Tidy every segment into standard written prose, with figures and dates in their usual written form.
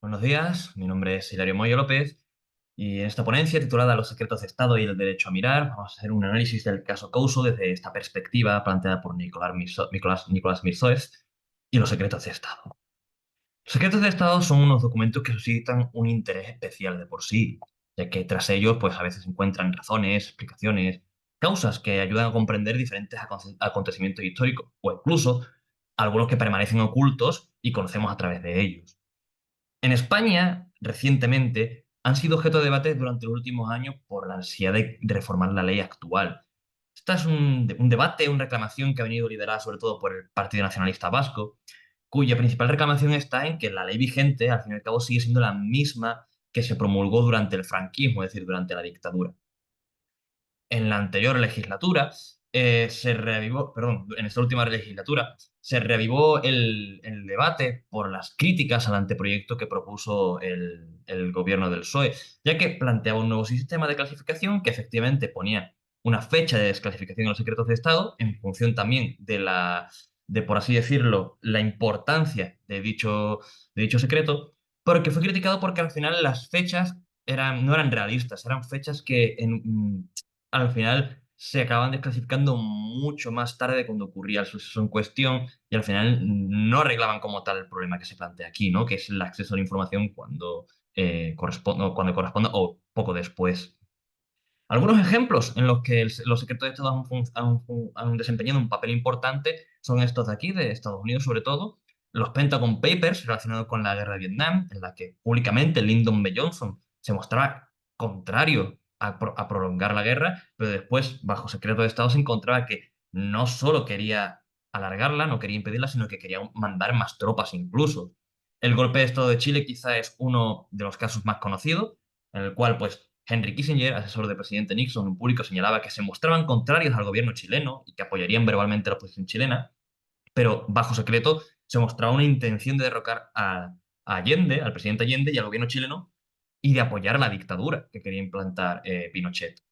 Buenos días, mi nombre es Hilario Moyo López y en esta ponencia titulada Los secretos de Estado y el derecho a mirar vamos a hacer un análisis del caso Couso desde esta perspectiva planteada por Nicolás Mirzoeff y los secretos de Estado. Los secretos de Estado son unos documentos que suscitan un interés especial de por sí, ya que tras ellos pues a veces se encuentran razones, explicaciones, causas que ayudan a comprender diferentes acontecimientos históricos o incluso algunos que permanecen ocultos y conocemos a través de ellos. En España, recientemente, han sido objeto de debate durante los últimos años por la necesidad de reformar la ley actual. Esta es un debate, una reclamación que ha venido liderada sobre todo por el Partido Nacionalista Vasco, cuya principal reclamación está en que la ley vigente, al fin y al cabo, sigue siendo la misma que se promulgó durante el franquismo, es decir, durante la dictadura. En la anterior legislatura en esta última legislatura se reavivó el debate por las críticas al anteproyecto que propuso el gobierno del PSOE, ya que planteaba un nuevo sistema de clasificación que efectivamente ponía una fecha de desclasificación de los secretos de Estado en función también de, por así decirlo, la importancia de dicho secreto, pero que fue criticado porque al final las fechas no eran realistas, eran fechas que al final se acaban desclasificando mucho más tarde de cuando ocurría el suceso en cuestión y al final no arreglaban como tal el problema que se plantea aquí, ¿no? Que es el acceso a la información cuando corresponda o poco después. Algunos ejemplos en los que los secretos de Estado han desempeñado un papel importante son estos de aquí, de Estados Unidos sobre todo, los Pentagon Papers relacionados con la guerra de Vietnam, en la que públicamente Lyndon B. Johnson se mostraba contrario a prolongar la guerra, pero después, bajo secreto de Estado, se encontraba que no solo quería alargarla, no quería impedirla, sino que quería mandar más tropas incluso. El golpe de Estado de Chile quizá es uno de los casos más conocidos, en el cual, pues, Henry Kissinger, asesor del presidente Nixon, en público señalaba que se mostraban contrarios al gobierno chileno y que apoyarían verbalmente la oposición chilena, pero bajo secreto se mostraba una intención de derrocar a Allende, al presidente Allende y al gobierno chileno, y de apoyar la dictadura que quería implantar Pinochet.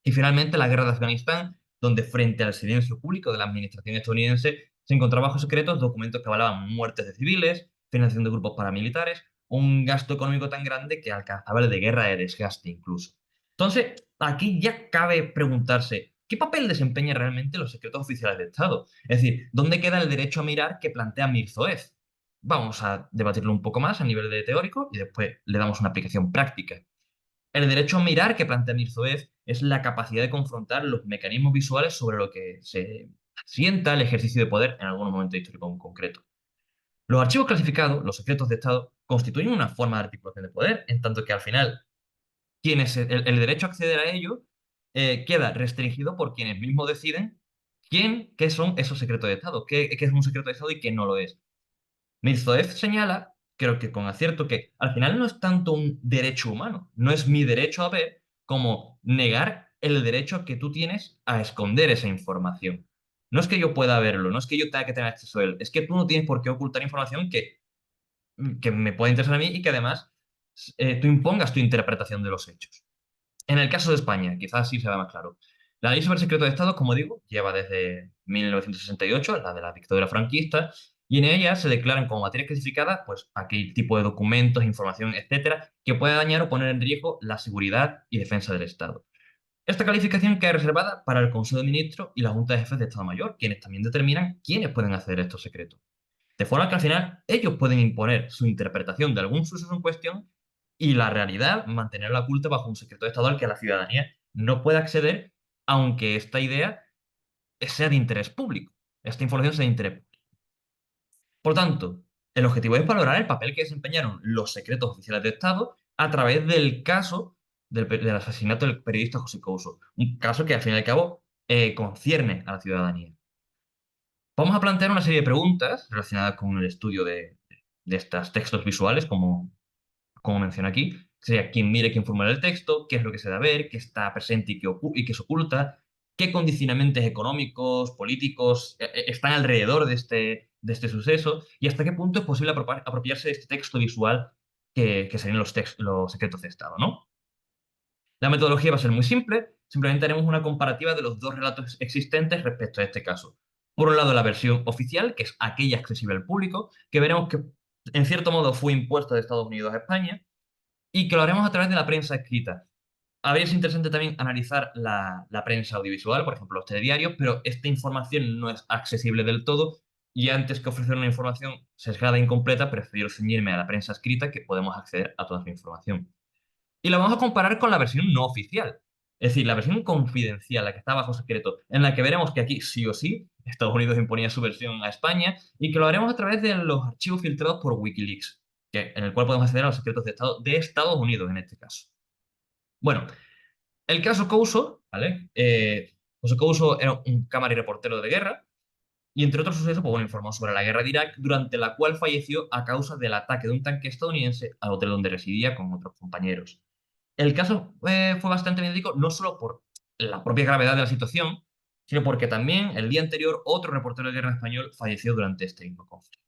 Y finalmente la guerra de Afganistán, donde frente al silencio público de la administración estadounidense se encontraba bajo secretos documentos que avalaban muertes de civiles, financiación de grupos paramilitares, un gasto económico tan grande que alcanzaba el de guerra de desgaste incluso. Entonces, aquí ya cabe preguntarse, ¿qué papel desempeñan realmente los secretos oficiales de Estado? Es decir, ¿dónde queda el derecho a mirar que plantea Mirzoeff? Vamos a debatirlo un poco más a nivel de teórico y después le damos una aplicación práctica. El derecho a mirar que plantea Mirzoeff es la capacidad de confrontar los mecanismos visuales sobre lo que se asienta el ejercicio de poder en algún momento histórico en concreto. Los archivos clasificados, los secretos de Estado, constituyen una forma de articulación de poder, en tanto que al final el derecho a acceder a ello queda restringido por quienes mismos deciden qué son esos secretos de Estado, qué es un secreto de Estado y qué no lo es. Mirzoeff señala, creo que con acierto, que al final no es tanto un derecho humano, no es mi derecho a ver como negar el derecho que tú tienes a esconder esa información. No es que yo pueda verlo, no es que yo tenga que tener acceso a él, es que tú no tienes por qué ocultar información que me puede interesar a mí y que además tú impongas tu interpretación de los hechos. En el caso de España, quizás sí se va más claro. La ley sobre el secreto de Estado, como digo, lleva desde 1968, la de la dictadura franquista, y en ella se declaran como materia clasificada, pues, aquel tipo de documentos, información, etcétera, que pueda dañar o poner en riesgo la seguridad y defensa del Estado. Esta calificación queda reservada para el Consejo de Ministros y la Junta de Jefes de Estado Mayor, quienes también determinan quiénes pueden acceder a estos secretos. De forma que al final ellos pueden imponer su interpretación de algún suceso en cuestión y la realidad mantenerla oculta bajo un secreto de Estado al que la ciudadanía no puede acceder, aunque esta idea sea de interés público. Esta información sea de interés público. Por tanto, el objetivo es valorar el papel que desempeñaron los secretos oficiales de Estado a través del caso del asesinato del periodista José Couso, un caso que al fin y al cabo concierne a la ciudadanía. Vamos a plantear una serie de preguntas relacionadas con el estudio de estos textos visuales, como menciona aquí. Sería quién mire, quién formula el texto, qué es lo que se da a ver, qué está presente y qué se oculta, qué condicionantes económicos, políticos están alrededor de este suceso y hasta qué punto es posible apropiarse de este texto visual que serían los secretos de Estado, ¿no? La metodología va a ser muy simple, simplemente haremos una comparativa de los dos relatos existentes respecto a este caso. Por un lado, la versión oficial, que es aquella accesible al público, que veremos que en cierto modo fue impuesto de Estados Unidos a España y que lo haremos a través de la prensa escrita. Habría sido interesante también analizar la prensa audiovisual, por ejemplo, los telediarios, pero esta información no es accesible del todo y antes que ofrecer una información sesgada e incompleta, prefiero ceñirme a la prensa escrita que podemos acceder a toda su información. Y la vamos a comparar con la versión no oficial, es decir, la versión confidencial, la que está bajo secreto, en la que veremos que aquí sí o sí Estados Unidos imponía su versión a España y que lo haremos a través de los archivos filtrados por Wikileaks, en el cual podemos acceder a los secretos de Estado de Estados Unidos en este caso. Bueno, el caso Couso, ¿vale? José Couso era un cámara y reportero de guerra y entre otros sucesos, pues bueno, informó sobre la guerra de Irak, durante la cual falleció a causa del ataque de un tanque estadounidense al hotel donde residía con otros compañeros. El caso fue bastante mediático no solo por la propia gravedad de la situación, sino porque también el día anterior otro reportero de guerra español falleció durante este mismo conflicto.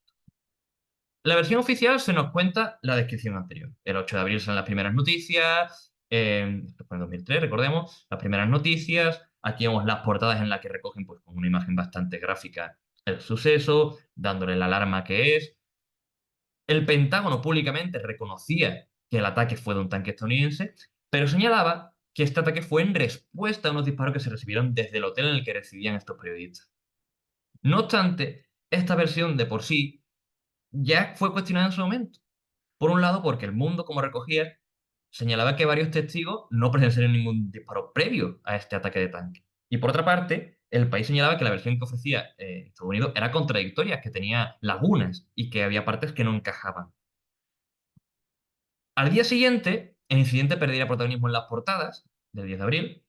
La versión oficial se nos cuenta la descripción anterior. El 8 de abril son las primeras noticias, esto fue en 2003, recordemos, las primeras noticias. Aquí vemos las portadas en las que recogen pues, con una imagen bastante gráfica el suceso, dándole la alarma que es. El Pentágono públicamente reconocía que el ataque fue de un tanque estadounidense, pero señalaba que este ataque fue en respuesta a unos disparos que se recibieron desde el hotel en el que residían estos periodistas. No obstante, esta versión de por sí ya fue cuestionada en su momento. Por un lado, porque el mundo, como recogía, señalaba que varios testigos no presenciaron ningún disparo previo a este ataque de tanque. Y por otra parte, el país señalaba que la versión que ofrecía Estados Unidos era contradictoria, que tenía lagunas y que había partes que no encajaban. Al día siguiente, el incidente perdería protagonismo en las portadas del 10 de abril,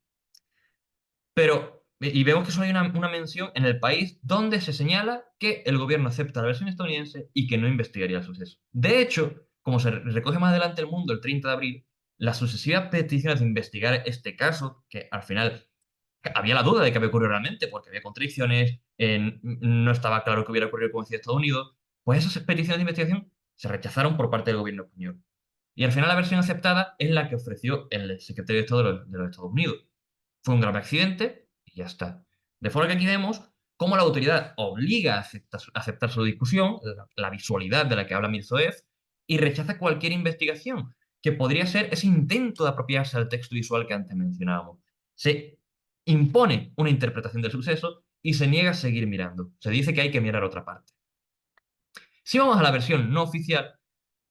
pero, y vemos que solo hay una mención en el país donde se señala que el gobierno acepta la versión estadounidense y que no investigaría el suceso. De hecho, como se recoge más adelante el mundo el 30 de abril, las sucesivas peticiones de investigar este caso, que al final había la duda de que había ocurrido realmente, porque había contradicciones, no estaba claro que hubiera ocurrido como decía Estados Unidos, pues esas peticiones de investigación se rechazaron por parte del gobierno español. Y al final la versión aceptada es la que ofreció el secretario de Estado de los Estados Unidos. Fue un grave accidente y ya está. De forma que aquí vemos cómo la autoridad obliga a aceptar su discusión, la visualidad de la que habla Mirzoev, y rechaza cualquier investigación, que podría ser ese intento de apropiarse del texto visual que antes mencionábamos. Se impone una interpretación del suceso y se niega a seguir mirando. Se dice que hay que mirar otra parte. Si vamos a la versión no oficial,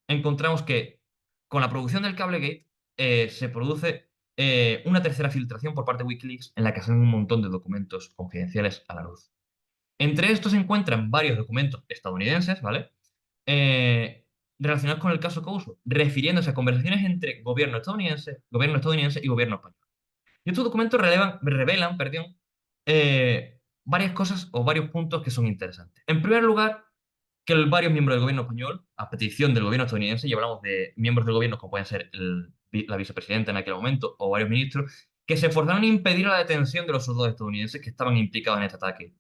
encontramos que con la producción del Cablegate se produce una tercera filtración por parte de Wikileaks en la que salen un montón de documentos confidenciales a la luz. Entre estos se encuentran varios documentos estadounidenses, ¿vale? Eh, relacionados con el caso Couso, refiriéndose a conversaciones entre gobierno estadounidense y gobierno español. Y estos documentos revelan, perdón, varias cosas o varios puntos que son interesantes. En primer lugar, que varios miembros del gobierno español, a petición del gobierno estadounidense, y hablamos de miembros del gobierno como pueden ser la vicepresidenta en aquel momento o varios ministros, que se esforzaron en impedir la detención de los soldados estadounidenses que estaban implicados en este ataque.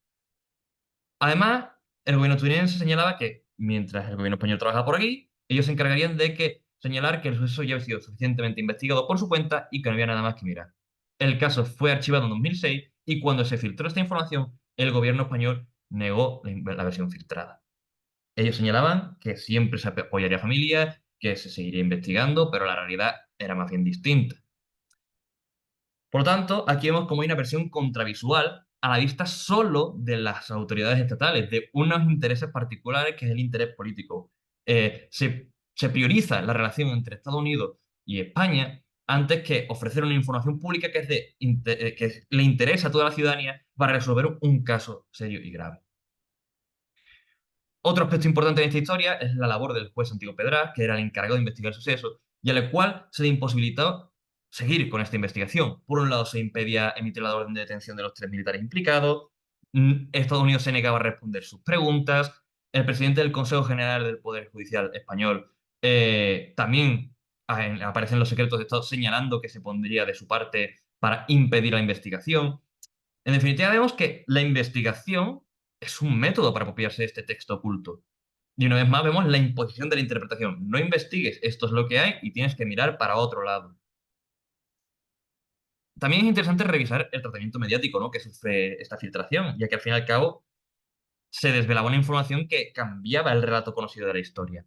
Además, el gobierno estadounidense señalaba que mientras el gobierno español trabajaba por aquí, ellos se encargarían de señalar que el suceso ya había sido suficientemente investigado por su cuenta y que no había nada más que mirar. El caso fue archivado en 2006 y cuando se filtró esta información, el gobierno español negó la versión filtrada. Ellos señalaban que siempre se apoyaría a familias, que se seguiría investigando, pero la realidad era más bien distinta. Por lo tanto, aquí vemos como hay una versión contravisual a la vista solo de las autoridades estatales, de unos intereses particulares que es el interés político. Se prioriza la relación entre Estados Unidos y España antes que ofrecer una información pública que le interesa a toda la ciudadanía para resolver un caso serio y grave. Otro aspecto importante en esta historia es la labor del juez Santiago Pedraz, que era el encargado de investigar el suceso, y al cual se le imposibilitó seguir con esta investigación. Por un lado, se impedía emitir la orden de detención de los 3 militares implicados, Estados Unidos se negaba a responder sus preguntas, el presidente del Consejo General del Poder Judicial español también aparece en los secretos de Estado señalando que se pondría de su parte para impedir la investigación. En definitiva, vemos que la investigación es un método para apropiarse de este texto oculto. Y una vez más vemos la imposición de la interpretación. No investigues, esto es lo que hay y tienes que mirar para otro lado. También es interesante revisar el tratamiento mediático, ¿no?, que sufre esta filtración, ya que al fin y al cabo se desvelaba una información que cambiaba el relato conocido de la historia.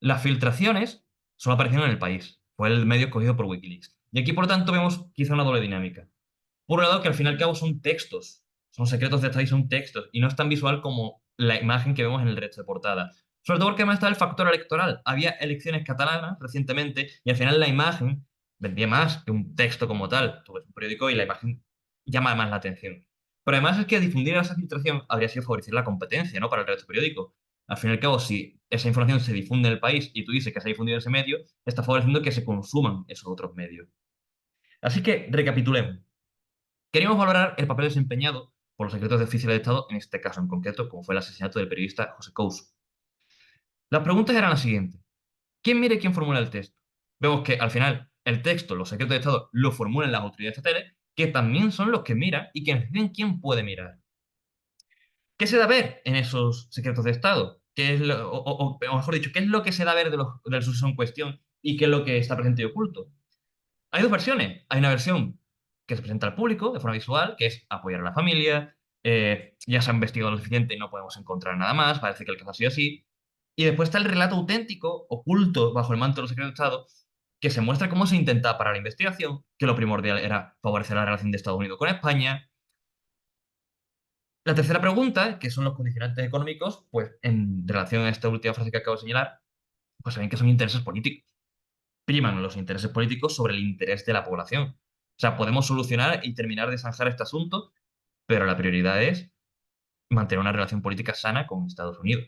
Las filtraciones solo aparecieron en el país. Fue el medio escogido por Wikileaks. Y aquí, por tanto, vemos quizá una doble dinámica. Por un lado, que al fin y al cabo son textos, son secretos de Estado y son textos, y no es tan visual como la imagen que vemos en el resto de portada. Sobre todo porque además está el factor electoral. Había elecciones catalanas recientemente y al final la imagen vendía más que un texto como tal. Tú ves un periódico y la imagen llama más la atención. Pero además es que difundir esa filtración habría sido favorecer la competencia, ¿no? Para el resto de periódicos. Al fin y al cabo, si esa información se difunde en el país y tú dices que se ha difundido en ese medio, está favoreciendo que se consuman esos otros medios. Así que recapitulemos. Queríamos valorar el papel desempeñado por los secretos de oficiales de Estado, en este caso en concreto, como fue el asesinato del periodista José Couso. Las preguntas eran las siguientes. ¿Quién mira y quién formula el texto? Vemos que al final el texto, los secretos de Estado, lo formulan las autoridades estatales, que también son los que miran y que deciden quién puede mirar. ¿Qué se da a ver en esos secretos de Estado? ¿Qué es o mejor dicho, ¿qué es lo que se da a ver del suceso en cuestión y qué es lo que está presente y oculto? Hay dos versiones. Hay una versión que se presenta al público de forma visual, que es apoyar a la familia, ya se ha investigado lo suficiente y no podemos encontrar nada más, parece que el caso ha sido así. Y después está el relato auténtico, oculto bajo el manto de los secretos de Estado, que se muestra cómo se intenta parar la investigación, que lo primordial era favorecer la relación de Estados Unidos con España. La tercera pregunta, que son los condicionantes económicos, pues en relación a esta última frase que acabo de señalar, pues saben que son intereses políticos. Priman los intereses políticos sobre el interés de la población. O sea, podemos solucionar y terminar de zanjar este asunto, pero la prioridad es mantener una relación política sana con Estados Unidos.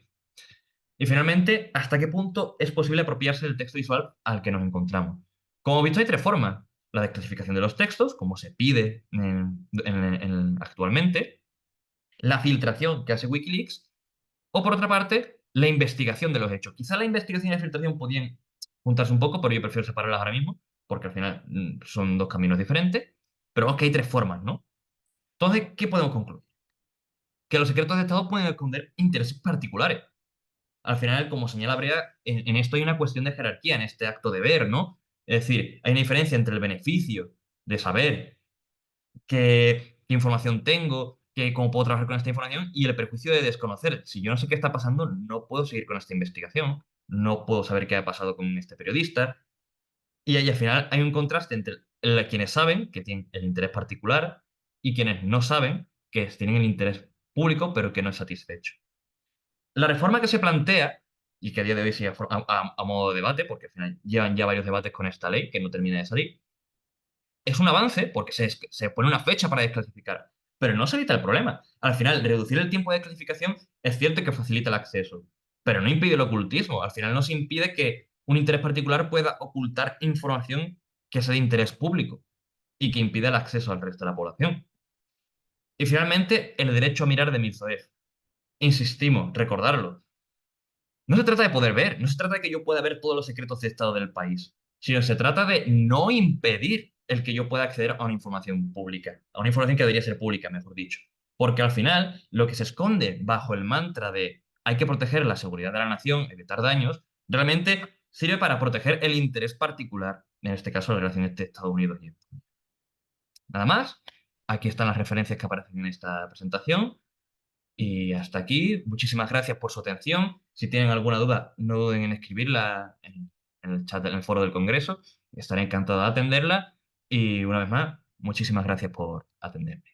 Y finalmente, ¿hasta qué punto es posible apropiarse del texto visual al que nos encontramos? Como visto, hay tres formas. La desclasificación de los textos, como se pide actualmente, la filtración que hace Wikileaks, o por otra parte, la investigación de los hechos. Quizá la investigación y la filtración podían juntarse un poco, pero yo prefiero separarlas ahora mismo, porque al final son dos caminos diferentes. Pero vemos que hay tres formas, ¿no? Entonces, ¿qué podemos concluir? Que los secretos de Estado pueden esconder intereses particulares. Al final, como señala Brea, en esto hay una cuestión de jerarquía, en este acto de ver, ¿no? Es decir, hay una diferencia entre el beneficio de saber qué información tengo, cómo puedo trabajar con esta información y el perjuicio de desconocer. Si yo no sé qué está pasando, no puedo seguir con esta investigación, no puedo saber qué ha pasado con este periodista. Y ahí al final hay un contraste entre quienes saben que tienen el interés particular y quienes no saben que tienen el interés público pero que no es satisfecho. La reforma que se plantea, y que a día de hoy sigue a modo de debate, porque al final llevan ya varios debates con esta ley que no termina de salir, es un avance porque se pone una fecha para desclasificar, pero no se evita el problema. Al final, reducir el tiempo de desclasificación es cierto que facilita el acceso, pero no impide el ocultismo. Al final no se impide que un interés particular pueda ocultar información que sea de interés público y que impida el acceso al resto de la población. Y finalmente, el derecho a mirar de Mirzoeff. Insistimos, recordarlo. No se trata de poder ver, no se trata de que yo pueda ver todos los secretos de Estado del país, sino se trata de no impedir el que yo pueda acceder a una información pública, a una información que debería ser pública, mejor dicho. Porque al final, lo que se esconde bajo el mantra de hay que proteger la seguridad de la nación, evitar daños, realmente sirve para proteger el interés particular, en este caso la relación entre Estados Unidos y España. Nada más, aquí están las referencias que aparecen en esta presentación. Y hasta aquí, muchísimas gracias por su atención. Si tienen alguna duda, no duden en escribirla en el chat, en el foro del Congreso. Estaré encantado de atenderla. Y una vez más, muchísimas gracias por atenderme.